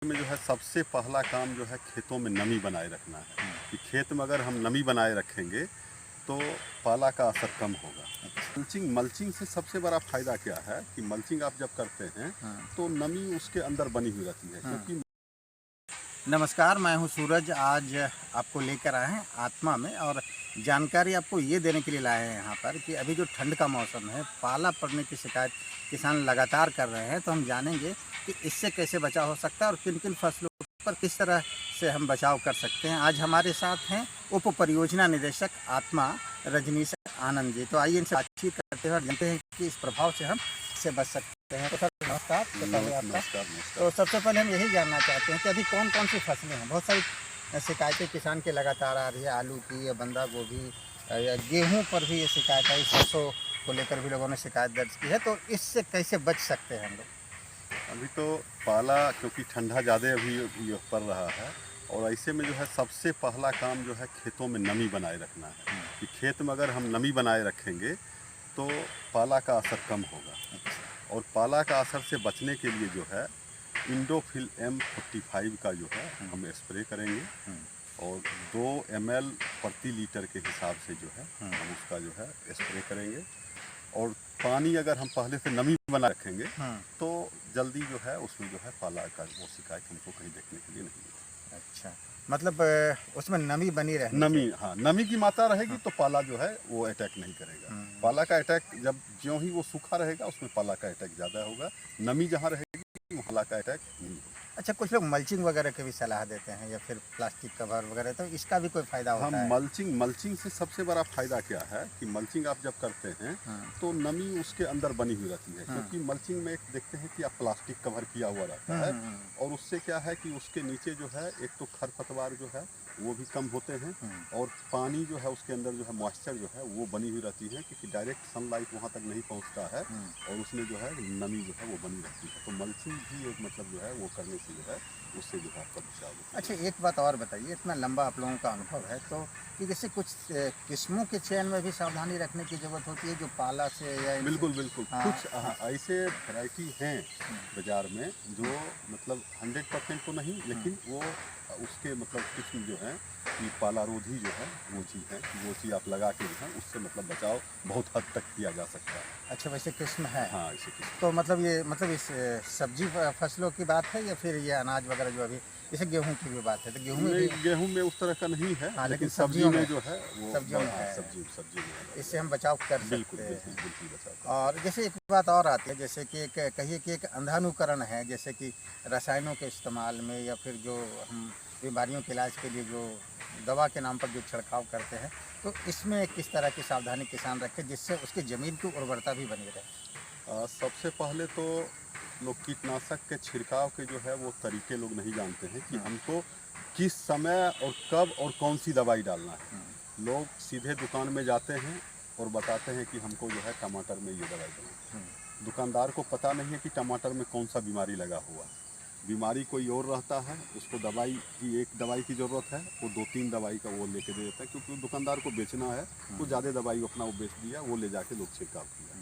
में जो है सबसे पहला काम जो है खेतों में नमी बनाए रखना है कि खेत में अगर हम नमी बनाए रखेंगे तो पाला का असर कम होगा। मल्चिंग मल्चिंग से सबसे बड़ा फायदा क्या है कि मल्चिंग आप जब करते हैं तो नमी उसके अंदर बनी हुई रहती है क्योंकि नमस्कार, मैं हूं सूरज। आज आपको लेकर आए हैं आत्मा में और जानकारी आपको ये देने के लिए लाए हैं यहाँ पर कि अभी जो ठंड का मौसम है, पाला पड़ने की शिकायत किसान लगातार कर रहे हैं। तो हम जानेंगे कि इससे कैसे बचाव हो सकता है और किन किन फसलों पर किस तरह से हम बचाव कर सकते हैं। आज हमारे साथ हैं उप परियोजना निदेशक आत्मा रजनीश आनंद जी। तो आइए इनसे बातचीत करते हैं और जानते हैं कि इस प्रभाव से हम इससे बच सकते हैं। तो सर नमस्कार। तो पहले आपका नमस्कार। तो सबसे पहले हम यही जानना चाहते हैं कि अभी कौन कौन सी फसलें हैं। बहुत सारी शिकायतें किसान के लगातार आ रही है, आलू की या बंदा गोभी या गेहूं पर भी ये शिकायत है। सरसों को लेकर भी लोगों ने शिकायत दर्ज की है। तो इससे कैसे बच सकते हैं हम लोग? अभी तो पाला क्योंकि ठंडा ज़्यादा अभी पड़ रहा है और ऐसे में जो है सबसे पहला काम जो है खेतों में नमी बनाए रखना है कि खेत में अगर हम नमी बनाए रखेंगे तो पाला का असर कम होगा। और पाला का असर से बचने के लिए जो है इंडोफिल M45 का जो है हम स्प्रे करेंगे और 2 ml प्रति लीटर के हिसाब से जो है हम उसका जो है स्प्रे करेंगे। और पानी अगर हम पहले से नमी बना रखेंगे तो जल्दी जो है उसमें जो है पाला का वो शिकायत हमको कहीं देखने के लिए नहीं मिलेगी। अच्छा, मतलब उसमें नमी बनी रहनी नमी, चाहिए। हाँ, नमी की मात्रा रहेगी तो पाला जो है वो अटैक नहीं करेगा। पाला का अटैक जब ज्यों ही वो सूखा रहेगा उसमें पाला का अटैक ज़्यादा होगा। नमी जहाँ रहेगी वहाँ पाला का अटैक नहीं होगा। अच्छा, कुछ लोग मल्चिंग वगैरह की भी सलाह देते हैं या फिर प्लास्टिक कवर वगैरह, तो इसका भी कोई फ़ायदा हम होता है? मल्चिंग से सबसे बड़ा फायदा क्या है कि मल्चिंग आप जब करते हैं तो नमी उसके अंदर बनी हुई रहती है क्योंकि मल्चिंग में एक देखते हैं कि आप प्लास्टिक कवर किया हुआ रहता है और उससे क्या है कि उसके नीचे जो है एक तो खरपतवार जो है वो भी कम होते हैं और पानी जो है उसके अंदर जो है मॉइस्चर जो है वो बनी हुई रहती है क्योंकि डायरेक्ट सनलाइट वहाँ तक नहीं पहुँचता है और उसमें जो है नमी जो है वो बनी रहती है। तो मल्चिंग भी एक मतलब जो है वो करने से जो है उससे जो है आपका बचाव होता है। अच्छा, एक बात और बताइए, इतना लंबा आप लोगों का अनुभव है तो कि जैसे कुछ किस्मों के चयन में भी सावधानी रखने की ज़रूरत होती है जो पाला से या इनसे? बिल्कुल बिल्कुल हाँ, कुछ ऐसे वैरायटी हैं बाजार में जो मतलब 100% तो नहीं लेकिन वो उसके मतलब किस्म जो है कि पालारोधी जो है वो चीज़ है वो चीज़ आप लगा के जो है उससे मतलब बचाव बहुत हद तक किया जा सकता है। अच्छा, वैसे किस्म है? हाँ, ऐसे किस्म तो मतलब ये मतलब इस सब्जी फसलों की बात है या फिर ये अनाज वगैरह जो अभी जैसे गेहूं की भी बात है तो गेहूं में नहीं, भी? गेहूं में उस तरह का नहीं है हाँ, लेकिन लेकिन सब्जी सब्जियों में में, जो है वो सब्जियों में हाँ, है। सब्जी में है। इससे हम बचाव कर बिल्कुल सकते बिल्कुल हैं। बिल्कुल बचाव और जैसे एक बात और आती है, जैसे कि एक कहिए कि एक अंधानुकरण है, जैसे कि रसायनों के इस्तेमाल में या फिर जो हम बीमारियों के इलाज के लिए जो दवा के नाम पर जो छिड़काव करते हैं, तो इसमें किस तरह की सावधानी किसान रखे जिससे उसकी ज़मीन की उर्वरता भी बनी रहे? सबसे पहले तो लोग कीटनाशक के छिड़काव के जो है वो तरीके लोग नहीं जानते हैं कि हमको किस समय और कब और कौन सी दवाई डालना है। लोग सीधे दुकान में जाते हैं और बताते हैं कि हमको जो है टमाटर में ये दवाई डालना है। दुकानदार को पता नहीं है कि टमाटर में कौन सा बीमारी लगा हुआ है। बीमारी कोई और रहता है, उसको दवाई की एक दवाई की ज़रूरत है, वो 2-3 दवाई का वो लेके दे देता है क्योंकि दुकानदार को बेचना है। तो ज़्यादा दवाई अपना वो बेच दिया, वो ले जाके लोग छिड़काव किया।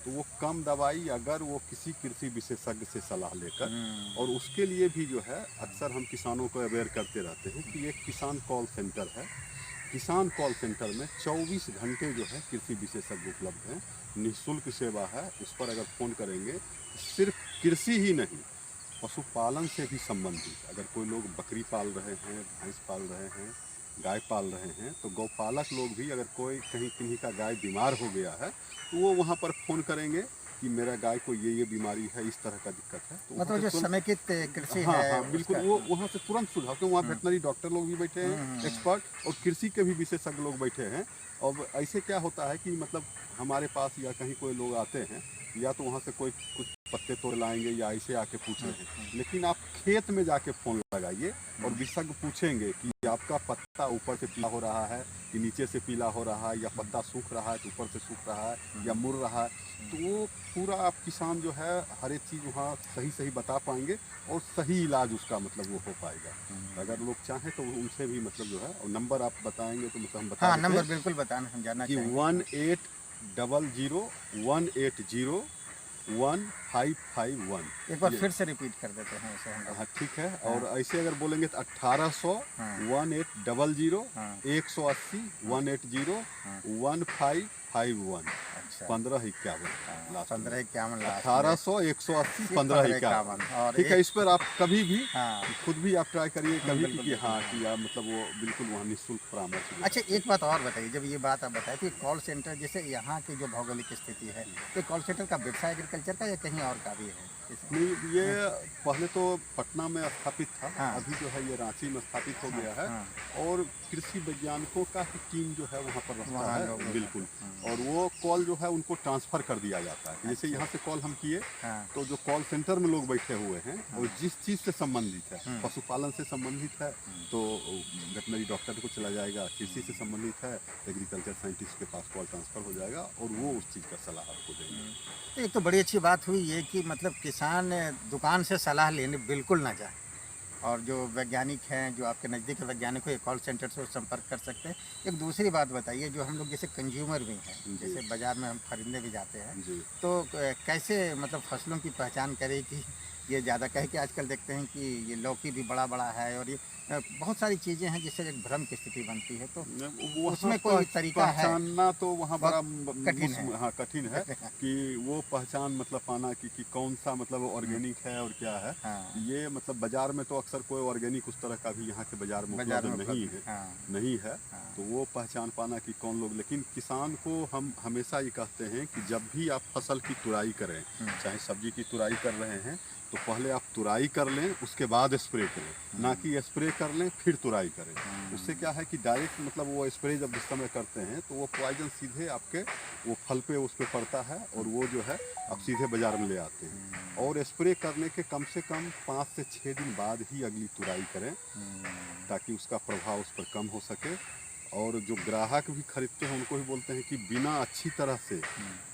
तो वो कम दवाई अगर वो किसी कृषि विशेषज्ञ से सलाह लेकर और उसके लिए भी जो है अक्सर हम किसानों को अवेयर करते रहते हैं कि एक किसान कॉल सेंटर है। किसान कॉल सेंटर में 24 घंटे जो है कृषि विशेषज्ञ उपलब्ध हैं, निःशुल्क सेवा है। उस पर अगर फ़ोन करेंगे सिर्फ कृषि ही नहीं पशुपालन से भी संबंधित अगर कोई लोग बकरी पाल रहे हैं, भैंस पाल रहे हैं, गाय पाल रहे हैं तो गौपालक लोग भी अगर कोई कहीं किन्हीं का गाय बीमार हो गया है तो वो वहाँ पर फ़ोन करेंगे कि मेरा गाय को ये बीमारी है, इस तरह का दिक्कत है, तो वहाँ मतलब से जो तुरंत समेकित कृषि हाँ है हाँ बिल्कुल उसका? वो वहाँ से तुरंत सुझाव क्योंकि वहाँ वेटनरी डॉक्टर लोग भी बैठे हैं एक्सपर्ट और कृषि के भी विशेषज्ञ लोग बैठे हैं। और ऐसे क्या होता है कि मतलब हमारे पास या कहीं कोई लोग आते हैं या तो वहाँ से कोई कुछ पत्ते तोड़ लाएंगे या ऐसे आके पूछ रहे हैं, लेकिन आप खेत में जाके फ़ोन लगाइए और विशेषज्ञ पूछेंगे कि आपका पत्ता ऊपर से पीला हो रहा है कि नीचे से पीला हो रहा है या पत्ता सूख रहा है तो ऊपर से सूख रहा है या मुड़ रहा है। तो वो पूरा आप किसान जो है हर एक चीज़ वहाँ सही सही बता पाएंगे और सही इलाज उसका मतलब वो हो पाएगा। अगर लोग चाहें तो उनसे भी मतलब जो है और नंबर आप बताएंगे तो मतलब हम बता हाँ, देते नंबर हैं बिल्कुल बताना, हम जानना कि चाहेंगे। 1800 180 1551। एक बार ये- फिर से रिपीट कर देते हैं इसे हम लोग। हाँ ठीक है। और ऐसे अगर बोलेंगे तो 1800 हाँ। 1800 हाँ। 180 180 हाँ। 1551। अच्छा 1551 लास्ट में। 1551 लास्ट में। 1800 180 फिर 1551। 1551 और ठीक है, एक इस पर आप कभी भी हाँ खुद भी आप ट्राई करिए कभी बिल्कुल, कि हाँ बिल्कुल, कि आप मतलब वो बिल्कुल वहाँ निःशुल्क परामर्श जो अच्छा है। एक बात और बताइए, जब ये बात आप बताए कि कॉल सेंटर जैसे यहाँ की जो भौगोलिक स्थिति है, ये कॉल सेंटर का व्यवसाय एग्रीकल्चर का या कहीं और का भी है इसमें? नहीं, ये पहले तो पटना में स्थापित था। हाँ। अभी जो है ये रांची में स्थापित हो हाँ, गया है। हाँ। और कृषि वैज्ञानिकों का ही टीम जो है वहाँ पर रहता वहाँ है। लोग बिल्कुल। हाँ। और वो कॉल जो है उनको ट्रांसफ़र कर दिया जाता है। जैसे अच्छा। यहाँ से कॉल हम किए हाँ। तो जो कॉल सेंटर में लोग बैठे हुए हैं और जिस चीज़ से संबंधित है, पशुपालन से संबंधित है तो वेटनरी डॉक्टर को चला जाएगा, कृषि से संबंधित है एग्रीकल्चर साइंटिस्ट के पास कॉल ट्रांसफ़र हो जाएगा और वो उस चीज़ का सलाह आपको देंगे। तो एक तो बड़ी अच्छी बात हुई ये कि मतलब किसान दुकान से सलाह लेने बिल्कुल ना जाए, और जो वैज्ञानिक हैं, जो आपके नज़दीक के वैज्ञानिक हो, एक कॉल सेंटर से वो संपर्क कर सकते हैं। एक दूसरी बात बताइए, जो हम लोग जैसे कंज्यूमर भी हैं, जी। जैसे बाज़ार में हम खरीदने भी जाते हैं, जी। तो कैसे मतलब फसलों की पहचान करें कि ये ज़्यादा कहे कि आजकल देखते हैं कि ये लौकी भी बड़ा-बड़ा है और ये बहुत सारी चीज़ें हैं जिससे एक भ्रम की स्थिति बनती है, तो वहाँ उसमें कोई तरीका है? पहचानना तो वहाँ बड़ा बहुत कठिन है। हाँ कठिन है कि वो पहचान मतलब पाना कि कौन सा मतलब ऑर्गेनिक है और क्या है। हाँ, ये मतलब बाजार में तो अक्सर कोई ऑर्गेनिक उस तरह का भी यहाँ के बाजार में बाज़ार में उपलब्ध नहीं उपलब्ध है। हाँ, नहीं है। हाँ। तो वो पहचान पाना कि कौन लोग, लेकिन किसान को हम हमेशा ये कहते हैं कि जब भी आप फसल की तुराई करें, चाहे सब्जी की तुराई कर रहे हैं तो पहले आप तुराई कर लें, उसके बाद स्प्रे करें, ना कि स्प्रे कर लें फिर तुराई करें। उससे क्या है कि डायरेक्ट मतलब वो स्प्रे जब जिस समय करते हैं तो वो पॉइजन सीधे आपके वो फल पे उस पर पड़ता है और वो जो है आप सीधे बाजार में ले आते हैं। और स्प्रे करने के कम से कम 5 से 6 दिन बाद ही अगली तुराई करें ताकि उसका प्रभाव उस पर कम हो सके। और जो ग्राहक भी खरीदते हैं उनको भी बोलते हैं कि बिना अच्छी तरह से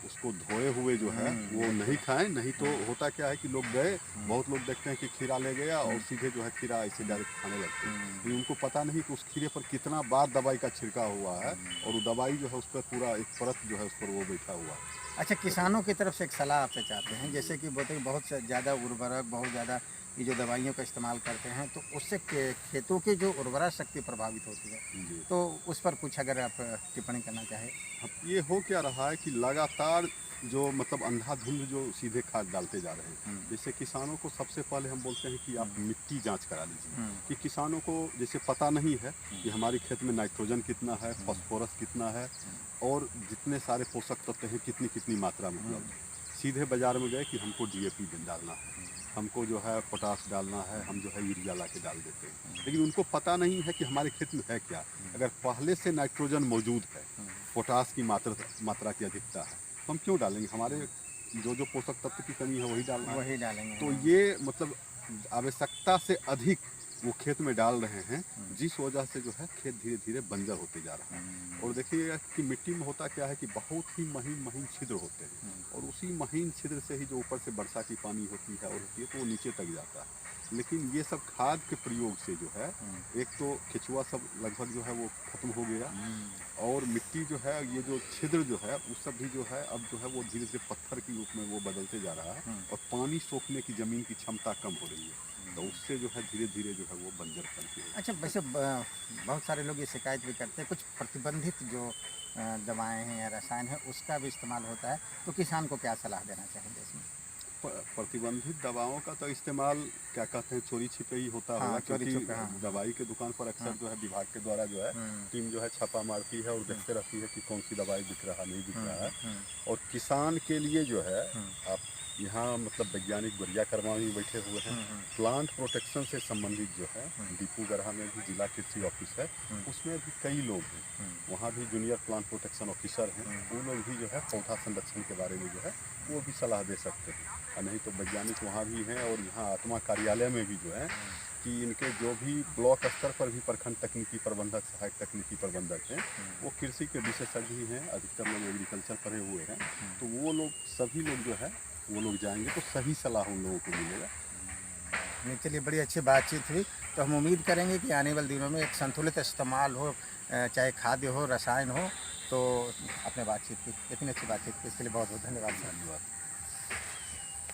उसको धोए हुए जो है वो नहीं खाएं। नहीं तो होता क्या है कि लोग गए, बहुत लोग देखते हैं कि खीरा ले गया और सीधे जो है खीरा ऐसे डायरेक्ट खाने लगते हैं, लेकिन उनको पता नहीं कि उस खीरे पर कितना बार दवाई का छिड़काव हुआ है और वो दवाई जो है उस पर पूरा एक परत जो है उस पर वो बैठा हुआ है। अच्छा, किसानों की तरफ से एक सलाह आपसे चाहते हैं, जैसे कि बोलते हैं बहुत से ज़्यादा उर्वरक, बहुत ज़्यादा ये जो दवाइयों का इस्तेमाल करते हैं, तो उससे खेतों की जो उर्वरा शक्ति प्रभावित होती है, जी। तो उस पर कुछ अगर आप टिप्पणी करना चाहें। अब ये हो क्या रहा है कि लगातार जो मतलब अंधाधुंध जो सीधे खाद डालते जा रहे हैं। जैसे किसानों को सबसे पहले हम बोलते हैं कि आप मिट्टी जांच करा लीजिए कि किसानों को जैसे पता नहीं है कि हमारे खेत में नाइट्रोजन कितना है, फास्फोरस कितना है और जितने सारे पोषक तत्व हैं कितनी कितनी मात्रा में उपलब्ध है। सीधे बाजार में गए कि हमको डीएपी डालना है, हमको जो है पोटास डालना है, हम जो है यूरिया ला के डाल देते हैं, लेकिन उनको पता नहीं है कि हमारे खेत में है क्या। अगर पहले से नाइट्रोजन मौजूद है, पोटास की मात्रा की अधिकता है, तो हम क्यों डालेंगे? हमारे जो पोषक तत्व की कमी है वही डालना है। वही डालेंगे। तो ये मतलब आवश्यकता से अधिक वो खेत में डाल रहे हैं, जिस वजह से जो है खेत धीरे धीरे बंजर होते जा रहा है। और देखिएगा कि मिट्टी में होता क्या है कि बहुत ही महीन महीन छिद्र होते हैं और उसी महीन छिद्र से ही जो ऊपर से वर्षा की पानी होती है और होती है तो वो नीचे तक जाता है। लेकिन ये सब खाद के प्रयोग से जो है एक तो केचुआ सब लगभग जो है वो खत्म हो गया और मिट्टी जो है ये जो छिद्र जो है वो सब भी जो है अब जो है वो धीरे धीरे पत्थर के रूप में वो बदलते जा रहा है और पानी सोखने की ज़मीन की क्षमता कम हो रही है। तो उससे जो है धीरे धीरे जो है वो बंजर बनती है। अच्छा, वैसे बहुत सारे लोग ये शिकायत भी करते हैं, कुछ प्रतिबंधित जो दवाएं हैं या रसायन है उसका भी इस्तेमाल होता है, तो किसान को क्या सलाह देना चाहेंगे इसमें? प्रतिबंधित दवाओं का तो इस्तेमाल क्या कहते हैं चोरी छिपे ही होता हाँ, होगा, चोरी क्योंकि छुपे, हाँ। दवाई के दुकान पर अक्सर जो है विभाग के द्वारा जो है टीम जो है छापा मारती है और देखते रहती है कि कौन सी दवाई दिख रहा नहीं दिख रहा है। और किसान के लिए जो है आप यहाँ मतलब वैज्ञानिक बढ़िया कर्मा भी बैठे हुए हैं। प्लांट प्रोटेक्शन से संबंधित जो है दीपू गढ़ा में भी जिला कृषि ऑफिस है, उसमें भी कई लोग हैं, वहाँ भी जूनियर प्लांट प्रोटेक्शन ऑफिसर हैं, वो लोग भी जो है पौधा संरक्षण के बारे में जो है वो भी सलाह दे सकते हैं। और नहीं तो वैज्ञानिक वहाँ भी हैं और यहाँ आत्मा कार्यालय में भी जो है कि इनके जो भी ब्लॉक स्तर पर भी प्रखंड तकनीकी प्रबंधक, सहायक तकनीकी प्रबंधक हैं, वो कृषि के विशेषज्ञ ही हैं, अधिकतर लोग एग्रीकल्चर पढ़े हुए हैं। तो वो लोग सभी लोग जो है वो लोग जाएंगे तो सही सलाह उन लोगों को मिलेगा। नहीं, चलिए बड़ी अच्छी बातचीत हुई, तो हम उम्मीद करेंगे कि आने वाले दिनों में एक संतुलित इस्तेमाल हो, चाहे खाद्य हो, रसायन हो, तो आपने बातचीत की, इतनी अच्छी बातचीत की, इसके लिए बहुत बहुत धन्यवाद सर। धन्यवाद।